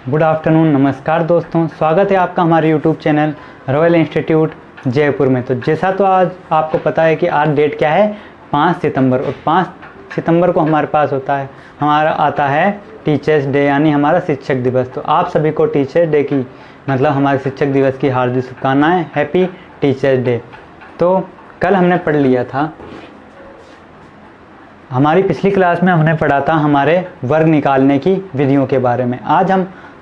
Good afternoon, नमस्कार दोस्तों। स्वागत है आपका हमारे YouTube channel royal institute Jaipur में। तो जैसा तो आज आपको पता है कि आज डेट क्या है, 5 सितंबर। और 5 सितंबर को हमारे पास हमारा आता है टीचर्स डे, यानी हमारा शिक्षक दिवस। तो आप सभी को टीचर्स डे की मतलब हमारे शिक्षक दिवस की हार्दिक शुभकामनाएं, हैप्पी टीचर्स डे। तो कल हमने पढ़ लिया था, हमारी पिछली क्लास में हमने पढ़ा था हमारे वर्ग निकालने की विधियों के बारे में। आज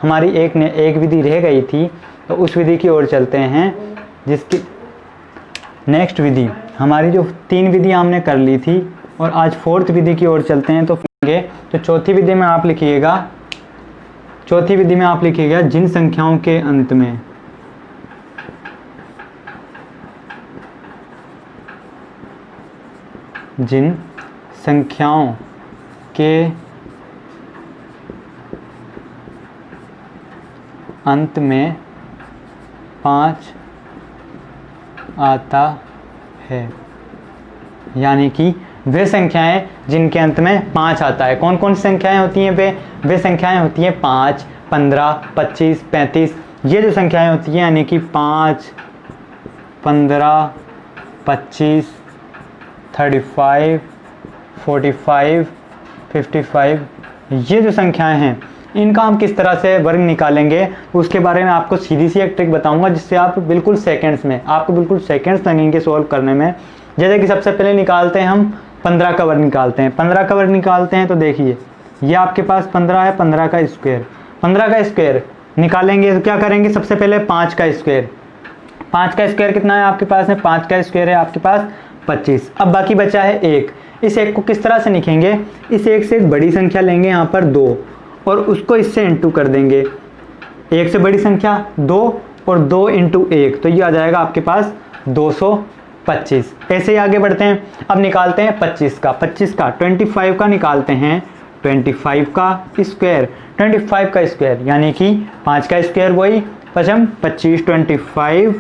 हमारी एक विधि रह गई थी, तो उस विधि की ओर चलते हैं, जिसकी नेक्स्ट विधि हमारी जो 3 विधियां हमने कर ली थी, और आज 4th विधि की ओर चलते हैं। तो चौथी विधि में आप लिखिएगा जिन संख्याओं के अंत में जिन संख्याओं के अंत में 5 आता है, यानी कि वे संख्याएं जिनके अंत में 5 आता है। कौन कौन सी संख्याएं होती हैं? वे संख्याएं होती हैं 5, 15, 25, 35। ये जो संख्याएं होती हैं, यानी कि 5, 15, 25, 35, 45, 55, ये जो संख्याएं हैं, इनका हम किस तरह से वर्ग निकालेंगे उसके बारे में आपको सीधी सी एक ट्रिक बताऊंगा, जिससे आपको बिल्कुल सेकंड्स लगेंगे सोल्व करने में। जैसे कि सबसे पहले निकालते हैं हम 15 का वर्ग निकालते हैं। 15 का वर्ग निकालते हैं तो देखिए, ये आपके पास 15 है, 15 का स्क्वायर निकालेंगे तो क्या करेंगे? सबसे पहले 5 का स्क्वायर। 5 का स्क्वायर कितना है आपके पास में? 5 का स्क्वायर है आपके पास 25। अब बाकी बचा है 1। इस 1 को किस तरह से लिखेंगे? इस 1 से एक बड़ी संख्या लेंगे यहाँ पर 2, और उसको इससे इंटू कर देंगे। 1 से बड़ी संख्या 2 और 2 इंटू 1, तो ये आ जाएगा आपके पास 225। ऐसे ही आगे बढ़ते हैं। अब निकालते हैं 25 का 25 का निकालते हैं 25 का स्क्वायर, यानी कि 5 का स्क्वायर वही 25, 25,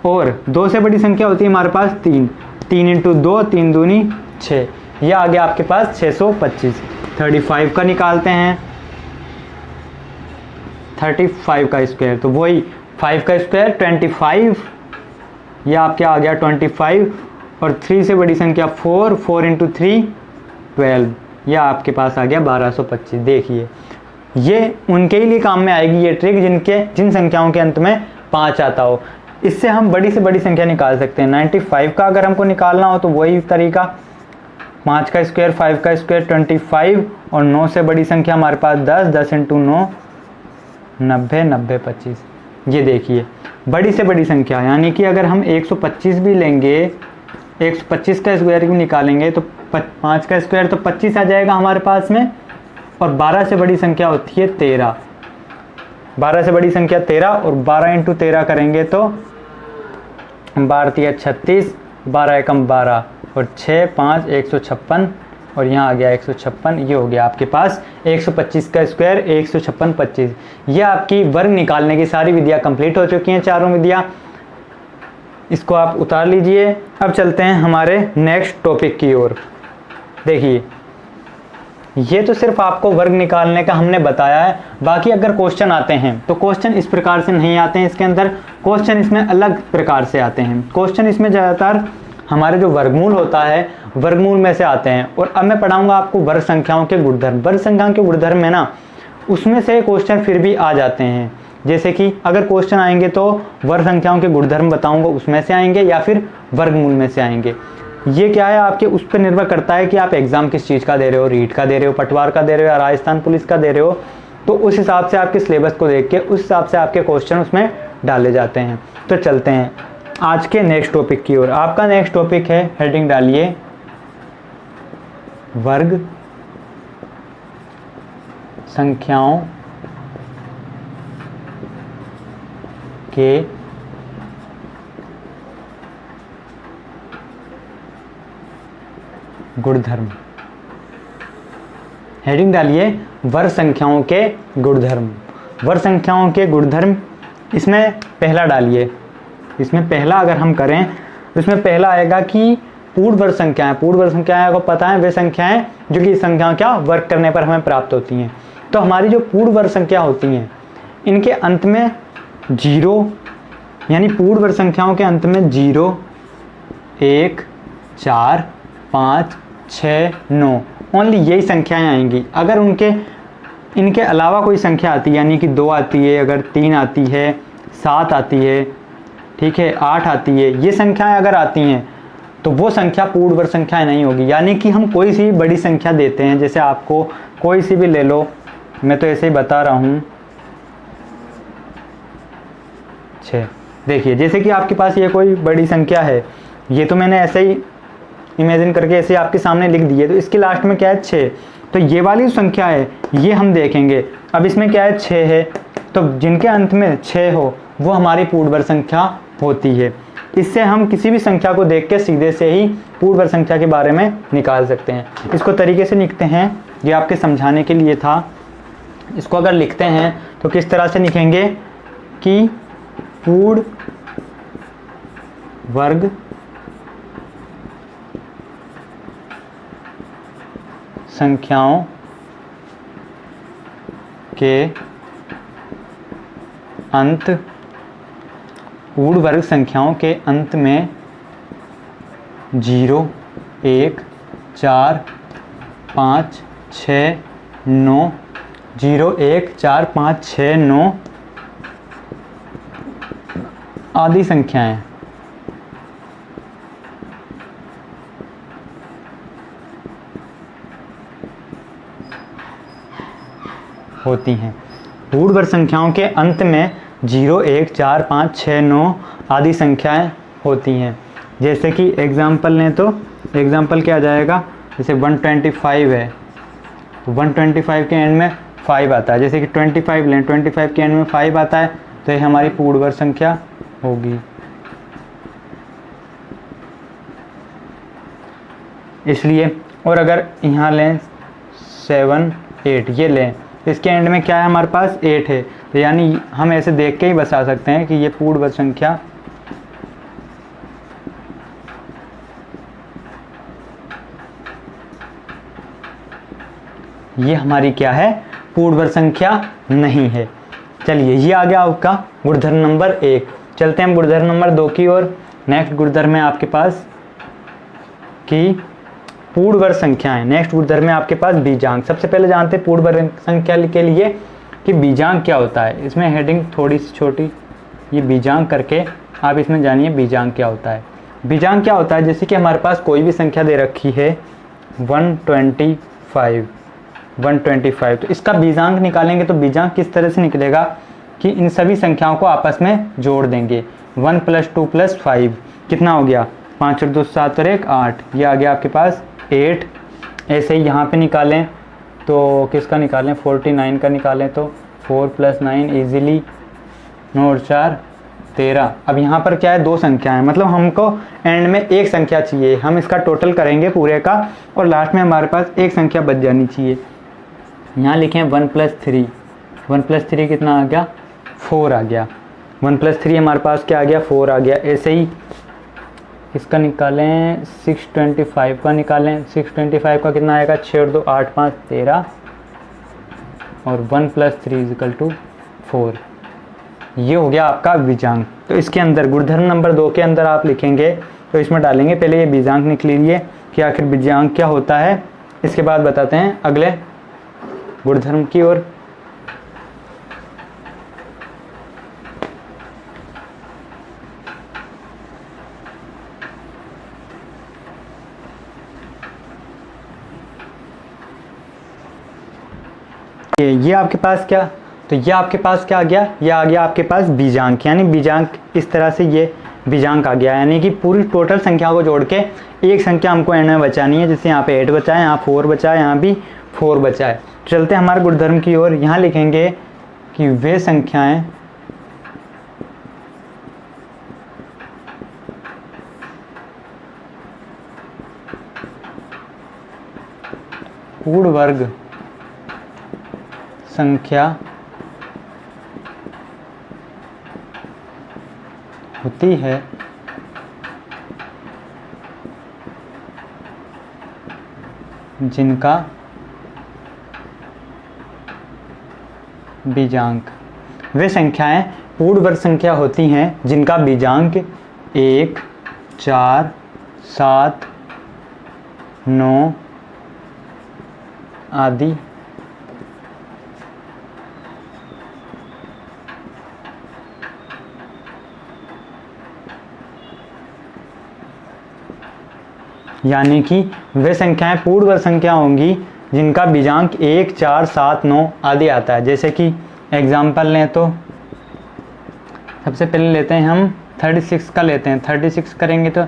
और 2 से बड़ी संख्या होती है हमारे पास 3 इंटू 2, 3 दूनी 6, यह आ गया आपके पास 625। 35 का निकालते हैं 35 का स्क्वायर, तो वही 5 का स्क्वायर 25, यह आपके आ गया 25, और 3 से बड़ी संख्या 4 इंटू 3 12, यह आपके पास आ गया 1225। देखिए, ये उनके ही लिए काम में आएगी ये ट्रिक जिन संख्याओं के अंत में 5 आता हो। इससे हम बड़ी से बड़ी संख्या निकाल सकते हैं। 95 का अगर हमको निकालना हो तो वही तरीका, 5 का स्क्वायर 5 का स्क्वायर 25, और 9 से बड़ी संख्या हमारे पास 10 इंटू 9 90, 90, 25। ये देखिए, बड़ी से बड़ी संख्या, यानी कि अगर हम 125 भी लेंगे, 125 का स्क्वायर भी निकालेंगे तो 5 का स्क्वायर तो 25 आ जाएगा हमारे पास में, और 12 से बड़ी संख्या होती है 13। 12 से बड़ी संख्या 13, और 12 इंटू 13 करेंगे तो 12 36, 12 एकम 12, और 6 5 156, और यहाँ आ गया 156। ये हो गया आपके पास 125 का स्क्वायर 156, 25। ये आपकी वर्ग निकालने की सारी विधियाँ कंप्लीट हो चुकी हैं, चारों विधियाँ। इसको आप उतार लीजिए। अब चलते हैं हमारे नेक्स्ट टॉपिक की ओर। देखिए, ये तो सिर्फ आपको वर्ग निकालने का हमने बताया है। बाकी अगर क्वेश्चन आते हैं तो क्वेश्चन इस प्रकार से नहीं आते हैं इसके अंदर, क्वेश्चन इसमें अलग प्रकार से आते हैं। क्वेश्चन इसमें ज़्यादातर हमारे जो वर्गमूल होता है, वर्गमूल में से आते हैं। और अब मैं पढ़ाऊंगा आपको वर्ग संख्याओं के गुणधर्म। वर्ग संख्याओं के गुणधर्म में ना, उसमें से क्वेश्चन फिर भी आ जाते हैं। जैसे कि अगर क्वेश्चन आएंगे तो वर्ग संख्याओं के गुणधर्म बताऊंगा, उसमें से आएंगे या फिर वर्गमूल में से आएंगे। ये क्या है, आपके उस पर निर्भर करता है कि आप एग्जाम किस चीज़ का दे रहे हो, रीट का दे रहे हो, पटवार का दे रहे हो, या राजस्थान पुलिस का दे रहे हो। तो उस हिसाब से आपके सिलेबस को देख के उस हिसाब से आपके क्वेश्चन उसमें डाले जाते हैं। तो चलते हैं आज के नेक्स्ट टॉपिक की ओर। आपका नेक्स्ट टॉपिक है, हेडिंग डालिए, वर्ग संख्याओं के गुणधर्म। हेडिंग डालिए, वर्ग संख्याओं के गुणधर्म। वर्ग संख्याओं के गुणधर्म, इसमें पहला डालिए। इसमें पहला अगर हम करें तो इसमें पहला आएगा कि पूर्ण वर्ग संख्याएं। पूर्ण वर्ग संख्याएं आपको पता है वे संख्याएं जो कि संख्याओं क्या वर्ग करने पर हमें प्राप्त होती हैं। तो हमारी जो पूर्ण वर्ग संख्या होती हैं इनके अंत में 0, यानी पूर्ण वर्ग संख्याओं के अंत में 0, 1, 4, 5, 6, 9 ओनली यही संख्याएं आएंगी। अगर इनके अलावा कोई संख्या आती है, यानी कि 2 आती है, अगर 3 आती है, 7 आती है, ठीक है, 8 आती है, ये संख्याएं अगर आती हैं तो वो संख्या पूर्ण वर्ग संख्या नहीं होगी। यानी कि हम कोई सी बड़ी संख्या देते हैं, जैसे आपको कोई सी भी ले लो, मैं तो ऐसे ही बता रहा हूँ 6। देखिए जैसे कि आपके पास ये कोई बड़ी संख्या है, ये तो मैंने ऐसे ही इमेजिन करके ऐसे ही आपके सामने लिख दी है, तो इसके लास्ट में क्या है 6, तो ये वाली जो संख्या है ये हम देखेंगे। अब इसमें क्या है 6 है, तो जिनके अंत में 6 हो वो हमारी पूर्ण वर्ग संख्या होती है। इससे हम किसी भी संख्या को देख के सीधे से ही पूर्ण वर्ग संख्या के बारे में निकाल सकते हैं। इसको तरीके से लिखते हैं, ये आपके समझाने के लिए था। इसको अगर लिखते हैं तो किस तरह से लिखेंगे कि पूर्ण वर्ग संख्याओं के अंत, पूर्ण वर्ग संख्याओं के अंत में 0, 1, 4, 5, 6, 9, 0, 1, 4, 5, 6, 9 आदि संख्याएं होती हैं। पूर्ण वर्ग संख्याओं के अंत में 0, 1, 4, 5, 6, 9 आदि संख्याएं होती हैं। जैसे कि एग्जाम्पल लें तो एग्जाम्पल क्या आ जाएगा, जैसे 125 है, 125 के एंड में 5 आता है। जैसे कि 25 लें, 25 के एंड में 5 आता है, तो ये हमारी पूर्ण वर्ग संख्या होगी। इसलिए, और अगर यहाँ लें 7, 8 ये लें, इसके एंड में क्या है हमारे पास 8 है, तो यानी हम ऐसे देख के ही बता सकते हैं कि ये पूर्ण वर्ग संख्या ये हमारी क्या है, पूर्ण वर्ग संख्या नहीं है। चलिए ये आ गया आपका गुणधर्म नंबर 1। चलते हैं गुणधर्म नंबर 2 की ओर। नेक्स्ट गुणधर्म है आपके पास कि पूर्ण वर्ग संख्याएं। नेक्स्ट गुणधर्म है आपके पास बीजांक। सबसे पहले जानते हैं पूर्ण वर्ग संख्या के लिए कि बीजांक क्या होता है। इसमें हेडिंग थोड़ी सी छोटी, ये बीजांक करके आप इसमें जानिए बीजांक क्या होता है। बीजांक क्या होता है, जैसे कि हमारे पास कोई भी संख्या दे रखी है 125, तो इसका बीजांक निकालेंगे तो बीजांक किस तरह से निकलेगा कि इन सभी संख्याओं को आपस में जोड़ देंगे। 1 + 2 + 5 कितना हो गया, 5 और 2 7 और 1 8, ये आ गया आपके पास 8। ऐसे ही यहाँ पे निकालें तो किसका निकालें, 49 का निकालें तो 4 + 9 ईजिली 9 और 4 13। अब यहाँ पर क्या है, 2 संख्याएं, मतलब हमको एंड में एक संख्या चाहिए। हम इसका टोटल करेंगे पूरे का और लास्ट में हमारे पास एक संख्या बच जानी चाहिए। यहाँ लिखें 1 + 3, 1 + 3 कितना आ गया, 4 आ गया। 1 + 3 हमारे पास क्या आ गया, 4 आ गया। ऐसे ही इसका निकालें 625 का निकालें, 625 का कितना आएगा, 6 और 2 8 5 13 और 1 + 3 = 4। ये हो गया आपका बीजांक। तो इसके अंदर गुणधर्म नंबर 2 के अंदर आप लिखेंगे तो इसमें डालेंगे, पहले ये बीजांक निकल लीजिए कि आखिर बीजांक क्या होता है, इसके बाद बताते हैं अगले गुणधर्म की ओर। ये आपके पास क्या, तो ये आपके पास क्या आ गया, ये आ गया आपके पास बीजांक। यानी बीजांक इस तरह से ये बीजांक आ गया, यानी कि पूरी टोटल संख्या को जोड़ के एक संख्या हमको एंड में बचानी है। जैसे यहाँ पे 8 बचा है, यहाँ 4 बचा है, यहाँ भी 4 बचा है। चलते हैं हमारे गुणधर्म की ओर। यहाँ लिखेंगे कि वे संख्याएं पूर्ण वर्ग संख्या होती है जिनका बीजांक। वे संख्याएं पूर्ण वर्ग संख्या होती हैं जिनका बीजांक 1, 4, 7, 9 आदि यानी कि वे संख्याएं पूर्ण वर्ग संख्या होंगी जिनका बीजांक 1, 4, 7, 9 आदि आता है। जैसे कि एग्जाम्पल लें तो सबसे पहले लेते हैं हम 36 का लेते हैं। 36 करेंगे तो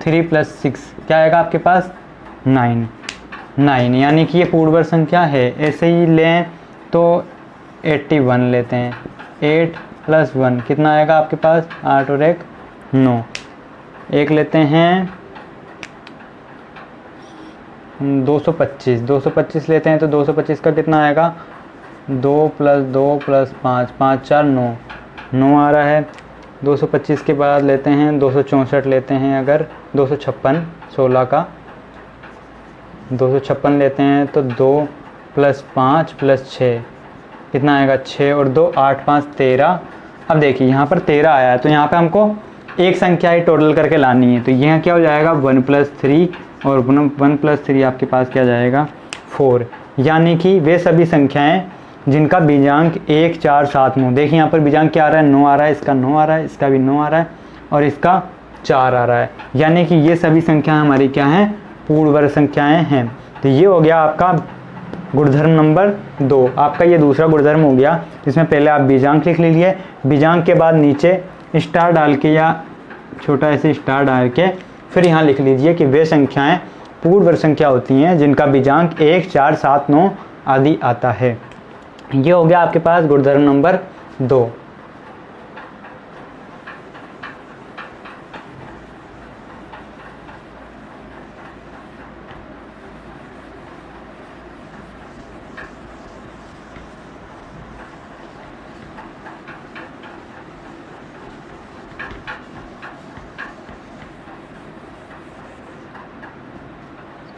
3 + 6 क्या आएगा आपके पास 9 यानी कि ये पूर्ण वर्ग संख्या है। ऐसे ही लें तो 81 लेते हैं। 8 + 1 कितना आएगा आपके पास 8 और 1 9। एक लेते हैं 225 लेते हैं तो 225 का कितना आएगा 2 + 2 + 5 5 4 9 आ रहा है। 225 के बाद लेते हैं 264 लेते हैं। अगर 256 16 का 256 लेते हैं तो 2 + 5 + 6 कितना आएगा 6 और 2 8 5 13। अब देखिए यहाँ पर 13 आया है तो यहाँ पे हमको एक संख्या ही टोटल करके लानी है। तो यहाँ क्या हो जाएगा 1 + 3 और 1 + 3 आपके पास क्या जाएगा 4। यानी कि वे सभी संख्याएं जिनका बीजांक 1, 4, 7, 9। देखिए यहाँ पर बीजांक क्या आ रहा है 9 आ रहा है, इसका 9 आ रहा है, इसका भी 9 आ रहा है और इसका 4 आ रहा है। यानी कि ये सभी संख्याएं हमारी क्या हैं पूर्ण वर्ग संख्याएं हैं। तो ये हो गया आपका गुणधर्म नंबर 2। आपका ये दूसरा गुणधर्म हो गया जिसमें पहले आप बीजांक लिख लीजिए। बीजांक के बाद नीचे स्टार डाल के या छोटा ऐसे स्टार डाल के फिर यहाँ लिख लीजिए कि वे संख्याएं पूर्ण वर्ग संख्या होती हैं जिनका बीजांक 1, 4, 7, 9 आदि आता है। ये हो गया आपके पास गुणधर्म नंबर 2।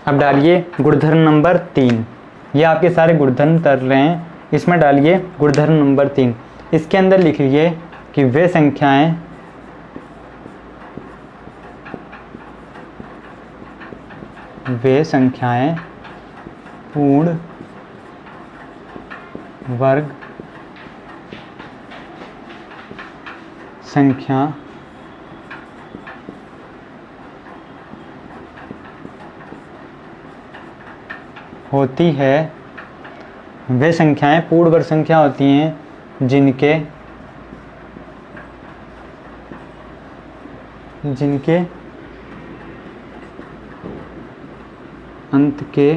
अब डालिए गुणधर्म नंबर 3। ये आपके सारे गुणधर्म तर रहे हैं, इसमें डालिए गुणधर्म नंबर 3। इसके अंदर लिखिए कि वे संख्याएं पूर्ण वर्ग संख्या होती है। वे संख्याएं पूर्ण वर्ग संख्या होती हैं जिनके अंत के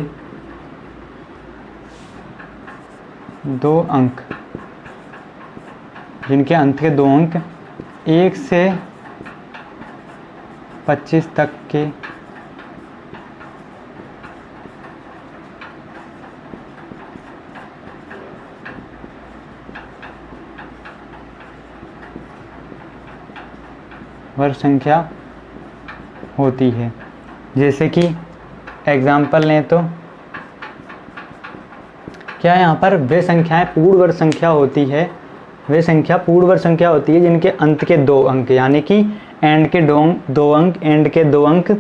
2 अंक 1 से 25 तक के वर्ग संख्या होती है। जैसे कि एग्जाम्पल लें तो क्या यहाँ पर वे संख्याएं पूर्ण वर्ग संख्या होती है। वे संख्या पूर्ण वर्ग संख्या होती है जिनके अंत के 2 अंक यानी कि एंड के 2 अंक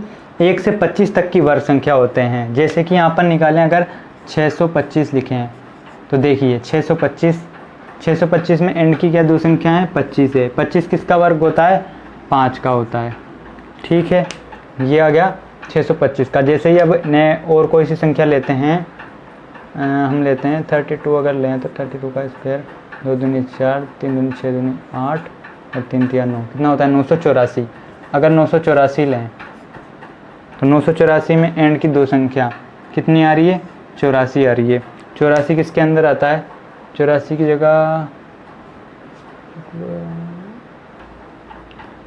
1 से 25 तक की वर्ग संख्या होते हैं। जैसे कि यहाँ पर निकालें अगर 625 लिखे हैं तो देखिए 625 में एंड की क्या 2 संख्या है 25 है। 25 किसका वर्ग होता है 5 का होता है। ठीक है, ये आ गया 625 का। जैसे ही अब नए और कोई सी संख्या लेते हैं, हम लेते हैं 32। अगर लें तो 32 का स्क्वायर 2 दूनी 4 3 दूनी 6 दूनी 8 और 3 3 9 कितना होता है 984। अगर 984 लें तो 984 में एंड की 2 संख्या कितनी आ रही है 84 आ रही है। 84 किसके अंदर आता है 84 की जगह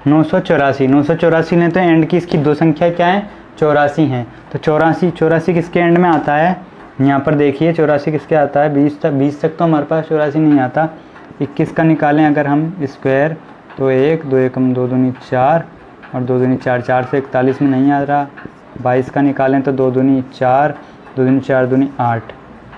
984 लें तो एंड की इसकी 2 संख्या क्या है 84 हैं। तो 84 किसके एंड में आता है यहाँ पर देखिए 84 किसके आता है 20 तक तो हमारे पास 84 नहीं आता। 21 का निकालें अगर हम स्क्वायर तो 1 2 1 2 दूनी 4 और 2 दूनी 4 4 से 41 में नहीं आ रहा। 22 का निकालें तो 2 दूनी 4 2 दूनी 4 दूनी 8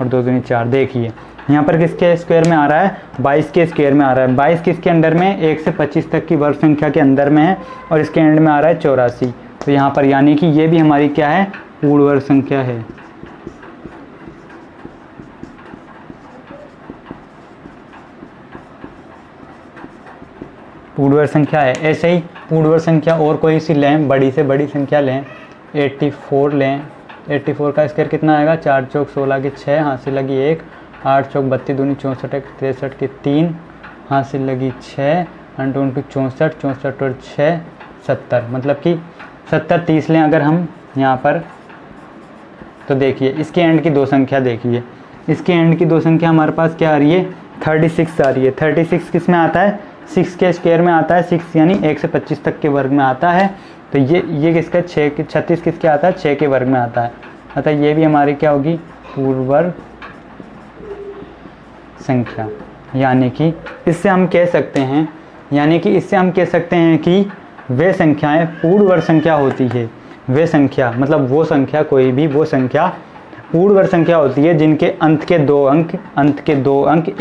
और 2 दूनी 4। देखिए यहाँ पर किसके स्क्वायर में आ रहा है, 22 के स्क्वायर में आ रहा है। 22 किसके अंडर में, 1 से 25 तक की वर्ग संख्या के अंदर में है और इसके एंड में आ रहा है 84। तो यहाँ पर यानी कि ये भी हमारी क्या है, पूर्ण वर्ग संख्या है। पूर्ण वर्ग संख्या है। ऐसे ही पूर्ण वर्ग संख्या और कोई सी लें, बड़ी से बड़ी संख्या लें, 84 लें। 84 का स्क्वायर कितना आएगा, 4 चौक 16 की 6, हाथ से लगी 1, 8 चौक 32 दूनी 64, 63 की 3, हाथ से लगी 6, 64, 64 और 6 70, मतलब कि 70 30 लें अगर हम यहाँ पर, तो देखिए इसके एंड की दो संख्या देखिए, इसके एंड की दो संख्या हमारे पास क्या आ रही है, 36 आ रही है। 36 किस में आता है, 6 के स्क्वायर में आता है। 6 यानी 1 से 25 तक के वर्ग में आता है। तो ये किसका 36 किसके आता है, 6 के वर्ग में आता है। अतः ये भी हमारी क्या होगी, पूर्ण वर्ग संख्या। यानी कि इससे हम कह सकते हैं कि वे संख्याएं पूर्ण वर्ग संख्या होती है। वे संख्या मतलब वो संख्या, कोई भी वो संख्या पूर्ण वर्ग संख्या होती है जिनके अंत के दो अंक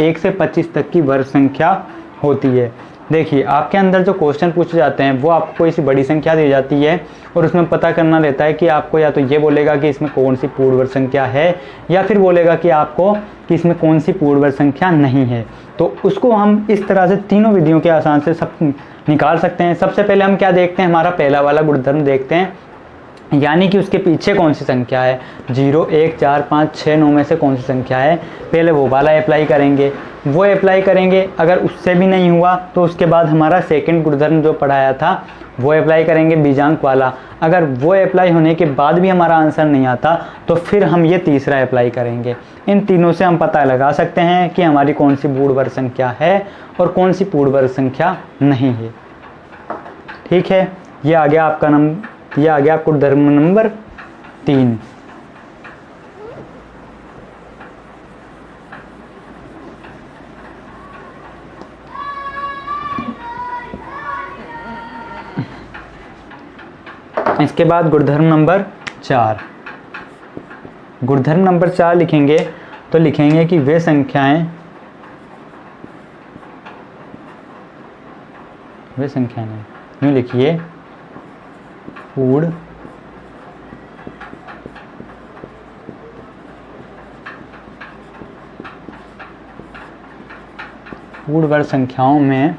1 से 25 तक की वर्ग संख्या होती है। देखिए आपके अंदर जो क्वेश्चन पूछे जाते हैं वो आपको कोई सी बड़ी संख्या दी जाती है और उसमें पता करना रहता है कि आपको या तो ये बोलेगा कि इसमें कौन सी पूर्ण वर्ग संख्या है, या फिर बोलेगा कि आपको कि इसमें कौन सी पूर्ण वर्ग संख्या नहीं है। तो उसको हम इस तरह से तीनों विधियों के आसान से सब निकाल सकते हैं। सबसे पहले हम क्या देखते हैं, हमारा पहला वाला गुणधर्म देखते हैं, यानी कि उसके पीछे कौन सी संख्या है, 0 1 4 5 6 9 में से कौन सी संख्या है। पहले वो वाला अप्लाई करेंगे। अगर उससे भी नहीं हुआ तो उसके बाद हमारा सेकंड गुणधर्म जो पढ़ाया था वो अप्लाई करेंगे, बीजांक वाला। अगर वो अप्लाई होने के बाद भी हमारा आंसर नहीं आता तो फिर हम ये तीसरा अप्लाई करेंगे। इन तीनों से हम पता लगा सकते हैं कि हमारी कौन सी पूर्ण वर्ग संख्या है और कौन सी पूर्ण वर्ग संख्या नहीं है। ठीक है, ये आ गया आपका गुणधर्म नंबर 3। इसके बाद गुणधर्म नंबर 4। गुणधर्म नंबर 4 लिखेंगे तो लिखेंगे कि वे संख्याएं यूँ लिखिए, पूर्ण वर्ग संख्याओं में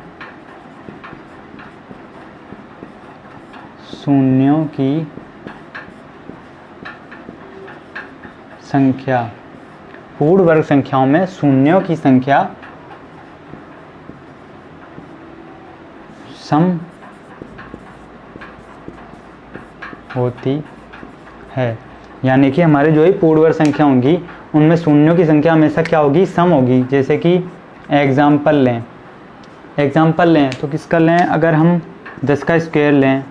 शून्यों की संख्या, पूर्ण वर्ग संख्याओं में शून्यों की संख्या सम होती है। यानी कि हमारे जो ही पूर्ण वर्ग संख्या होंगी उनमें शून्यों की संख्या हमेशा क्या होगी, सम होगी। जैसे कि एग्जाम्पल लें तो किसका लें, अगर हम 10 का स्क्वायर लें,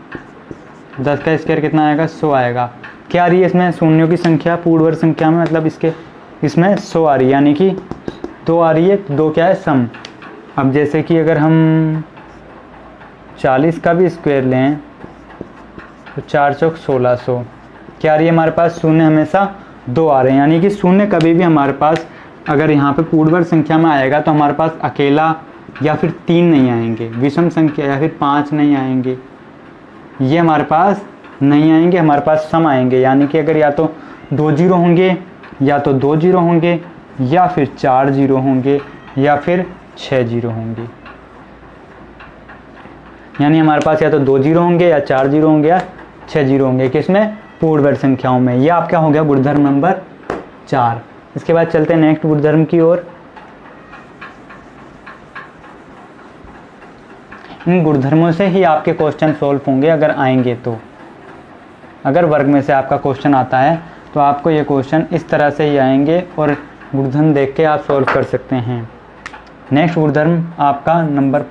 10 का स्क्वायर कितना आएगा, 100 आएगा। क्या आ रही है इसमें, शून्यों की संख्या पूर्ण वर्ग संख्या में, मतलब इसमें 100 आ रही है, यानी कि 2 आ रही है। 2 क्या है, सम। अब जैसे कि अगर हम 40 का भी स्क्वायर लें तो 4 चौक 1600, क्या आ रही है हमारे पास, शून्य हमेशा 2 आ रहे हैं। यानी कि शून्य कभी भी हमारे पास अगर यहाँ पे पूर्ण वर्ग संख्या में आएगा तो हमारे पास अकेला या फिर 3 नहीं आएंगे, विषम संख्या या फिर 5 नहीं आएंगे, ये हमारे पास नहीं आएंगे, हमारे पास सम आएंगे। यानी कि अगर या तो 2 जीरो होंगे, या तो 2 जीरो होंगे, या फिर 4 जीरो होंगे, या फिर 6 जीरो होंगे। यानी हमारे पास या तो 2 जीरो होंगे, या 4 जीरो होंगे, या 6 जीरो होंगे, किसमें, पूर्ण वर्ग संख्याओं में। ये आपका हो गया गुणधर्म नंबर 4। इसके बाद चलते हैं नेक्स्ट गुणधर्म की ओर। इन गुणधर्मों से ही आपके क्वेश्चन सॉल्व होंगे अगर आएंगे तो। अगर वर्ग में से आपका क्वेश्चन आता है तो आपको ये क्वेश्चन इस तरह से ही आएंगे और गुणधर्म देख के आप सॉल्व कर सकते हैं। नेक्स्ट गुणधर्म आपका नंबर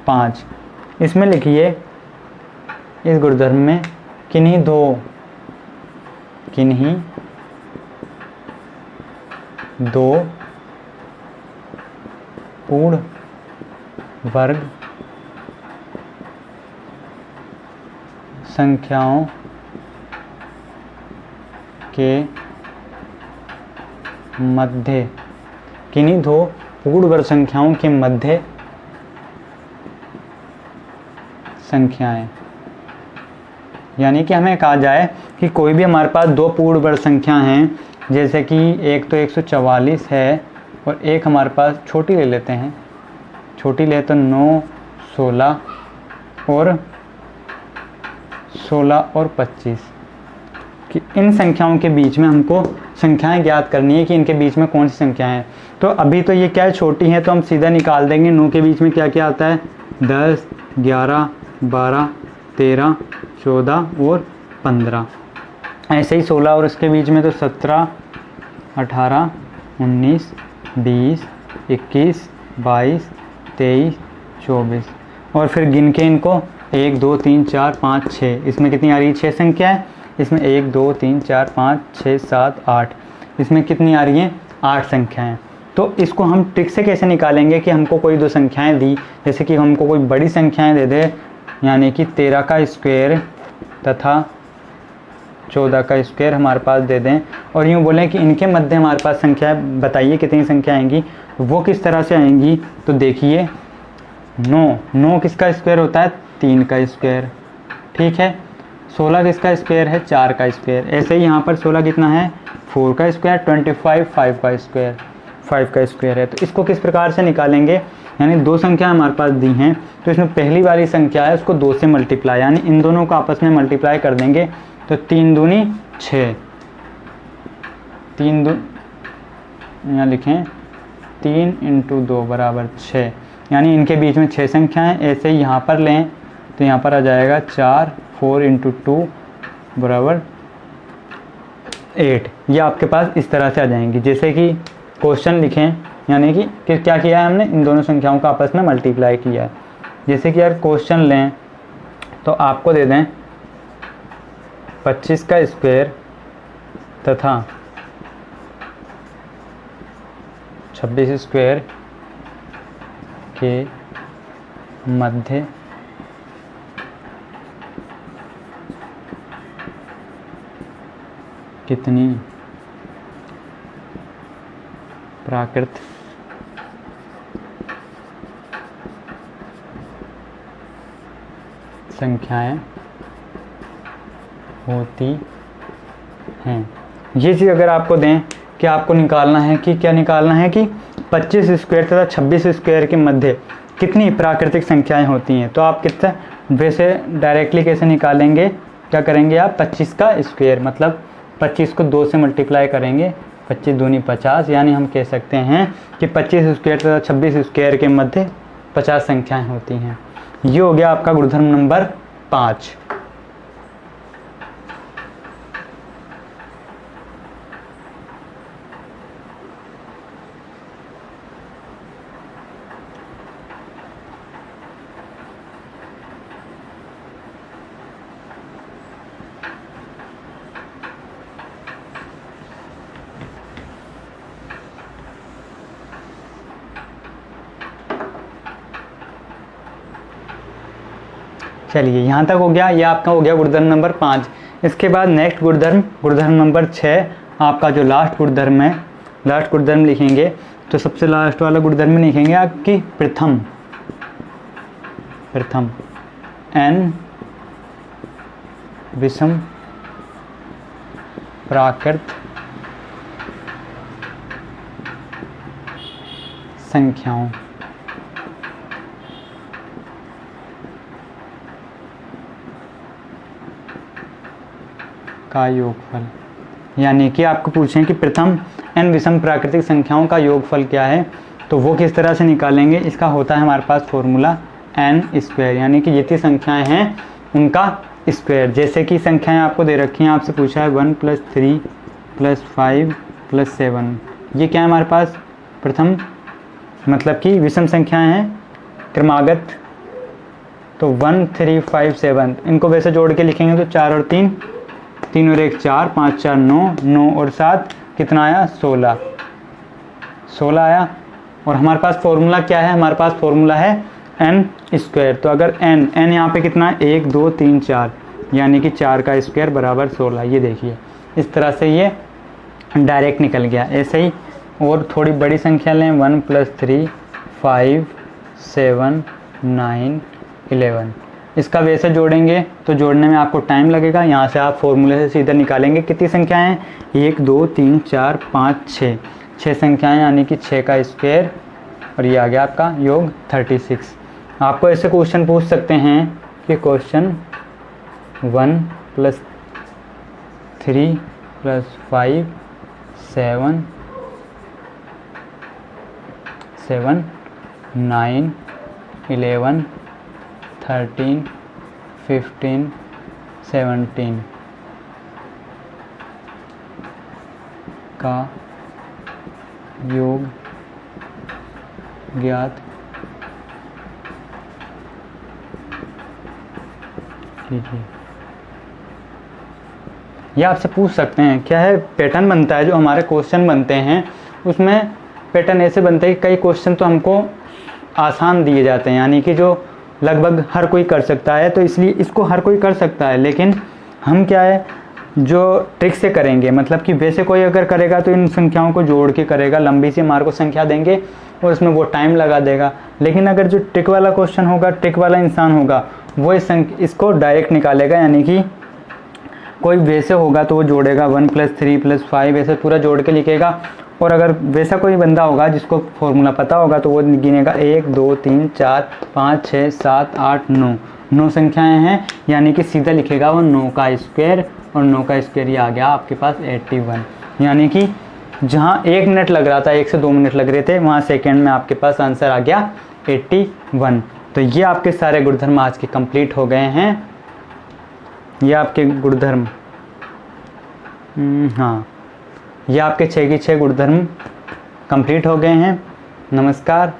5। इसमें लिखिए, इस गुणधर्म में किन्हीं दो पूर्ण वर्ग संख्याओं के किन्हीं दो पूर्ण वर्ग संख्याओं के मध्य संख्याएं, यानी कि हमें कहा जाए कि कोई भी हमारे पास दो पूर्ण वर्ग संख्या हैं, जैसे कि एक तो 144 है और एक हमारे पास छोटी ले लेते हैं, छोटी ले तो 9, 16 और 25 कि इन संख्याओं के बीच में हमको संख्याएं ज्ञात करनी है कि इनके बीच में कौन सी संख्याएं हैं। तो अभी तो ये क्या है, छोटी हैं, तो हम सीधा निकाल देंगे 9 के बीच में क्या क्या आता है, 10, 11, 12, 13, 14 और 15। ऐसे ही 16 और इसके बीच में तो 17, 18, 19, 20, 21, 22, 23, 24 और फिर गिन के इनको 1, 2, 3, 4, 5, 6, इसमें कितनी आ रही है, 6 संख्या है। इसमें 1, 2, 3, 4, 5, 6, 7, 8, इसमें कितनी आ रही हैं, 8 संख्याएं। तो इसको हम ट्रिक से कैसे निकालेंगे कि हमको कोई दो संख्याएं दी, जैसे कि हमको कोई बड़ी संख्याएं दे दे, यानी कि 13 का स्क्वायर तथा 14 का स्क्वायर हमारे पास दे दें और यूँ बोलें कि इनके मध्य हमारे पास संख्याएं बताइए कितनी संख्या आएंगी, वो किस तरह से आएंगी। तो देखिए 9 किसका स्क्वायर होता है, 3 का स्क्वायर, ठीक है। 16 किसका स्क्वायर है, 4 का स्क्वायर। ऐसे ही यहाँ पर 16 कितना है, 4 का स्क्वायर, 25 5 का स्क्वायर, 5 का स्क्वायर है। तो इसको किस प्रकार से निकालेंगे, यानी दो संख्या हमारे पास दी हैं, तो इसमें पहली वाली संख्या है उसको 2 से मल्टीप्लाई, यानी इन दोनों को आपस में मल्टीप्लाई कर देंगे। तो 3 दूनी 6, 3 दो यहाँ लिखें 3 × 2 = 6, यानी इनके बीच में 6 संख्याएं। ऐसे ही यहाँ पर लें तो यहाँ पर आ जाएगा 4, 4 × 2 = 8। ये आपके पास इस तरह से आ जाएंगी, जैसे कि क्वेश्चन लिखें, यानी कि क्या किया है हमने, इन दोनों संख्याओं का आपस में मल्टीप्लाई किया है। जैसे कि यार क्वेश्चन लें तो आपको दे दें 25 का स्क्वायर तथा 26 स्क्वायर के मध्य कितनी प्राकृत संख्याएं होती हैं। ये चीज़ अगर आपको दें कि आपको निकालना है कि क्या निकालना है कि 25 स्क्वायर तथा 26 स्क्वायर के मध्य कितनी प्राकृतिक संख्याएं होती हैं, तो आप कितना वैसे डायरेक्टली कैसे निकालेंगे, क्या करेंगे आप 25 का स्क्वायर मतलब 25 को 2 से मल्टीप्लाई करेंगे, 25 दूनी 50, यानी हम कह सकते हैं कि 25 स्क्वायर तथा 26 स्क्वायर के मध्य 50 संख्याएं होती हैं। ये हो गया आपका गुणधर्म नंबर 5। चलिए यहाँ तक हो गया, ये आपका हो गया गुणधर्म नंबर 5। इसके बाद नेक्स्ट गुणधर्म नंबर 6, आपका जो लास्ट गुणधर्म है, लास्ट गुणधर्म लिखेंगे तो सबसे लास्ट वाला गुणधर्म लिखेंगे आपकी प्रथम n विषम प्राकृत संख्याओं का योगफल, यानी कि आपको पूछें कि प्रथम n विषम प्राकृतिक संख्याओं का योगफल क्या है, तो वो किस तरह से निकालेंगे। इसका होता है हमारे पास फॉर्मूला n², यानी कि जितनी संख्याएं हैं उनका स्क्वायर। जैसे कि संख्याएं आपको दे रखी हैं, आपसे पूछा है 1 + 3 + 5 + 7, ये क्या है हमारे पास प्रथम मतलब कि विषम संख्याएं हैं क्रमागत, तो 1 3 5 7 इनको वैसे जोड़ के लिखेंगे तो 4 और 3 3 और 1 4 5 4 9 9 और 7 कितना आया 16 आया। और हमारे पास फॉर्मूला क्या है, हमारे पास फॉर्मूला है n²। तो अगर n यहाँ पे कितना है 1 2 3 4, यानी कि 4 का स्क्वायर = 16। ये देखिए इस तरह से ये डायरेक्ट निकल गया। ऐसे ही और थोड़ी बड़ी संख्या लें 1 + 3 5 7 9 11। इसका वैसे जोड़ेंगे तो जोड़ने में आपको टाइम लगेगा। यहाँ से आप फॉर्मूले से सीधा निकालेंगे कितनी संख्याएं हैं, 1 2 3 4 5 6, 6 संख्याएं यानी कि 6 का स्क्वायर, और ये आ गया आपका योग 36। आपको ऐसे क्वेश्चन पूछ सकते हैं कि क्वेश्चन 1 + 3 + 5 7 7 9 11 13 15 17 का योग ज्ञात कीजिए। ये आपसे पूछ सकते हैं। क्या है, पैटर्न बनता है जो हमारे क्वेश्चन बनते हैं, उसमें पैटर्न ऐसे बनते हैं कि कई क्वेश्चन तो हमको आसान दिए जाते हैं, यानी कि जो लगभग हर कोई कर सकता है, तो इसलिए इसको हर कोई कर सकता है, लेकिन हम क्या है जो ट्रिक से करेंगे, मतलब कि वैसे कोई अगर करेगा तो इन संख्याओं को जोड़ के करेगा, लंबी सी हमारे को संख्या देंगे और इसमें वो टाइम लगा देगा। लेकिन अगर जो ट्रिक वाला क्वेश्चन होगा, ट्रिक वाला इंसान होगा, वो इसको डायरेक्ट निकालेगा, यानी कि कोई वैसे होगा तो वो जोड़ेगा 1 + 3 + 5 ऐसे पूरा जोड़ के लिखेगा। और अगर वैसा कोई बंदा होगा जिसको फॉर्मूला पता होगा तो वो गिनेगा 1 2 3 4 5 6 7 8 9, 9 संख्याएं हैं, यानी कि सीधा लिखेगा वो 9 का स्क्वायर, और 9 का स्क्वायर ये आ गया आपके पास 81। यानी कि जहाँ 1 मिनट लग रहा था, 1 से 2 मिनट लग रहे थे, वहाँ सेकेंड में आपके पास आंसर आ गया 81। तो ये आपके सारे गुणधर्म आज के कंप्लीट हो गए हैं। ये आपके गुणधर्म हाँ, ये आपके 6 के 6 गुणधर्म कंप्लीट हो गए हैं। नमस्कार।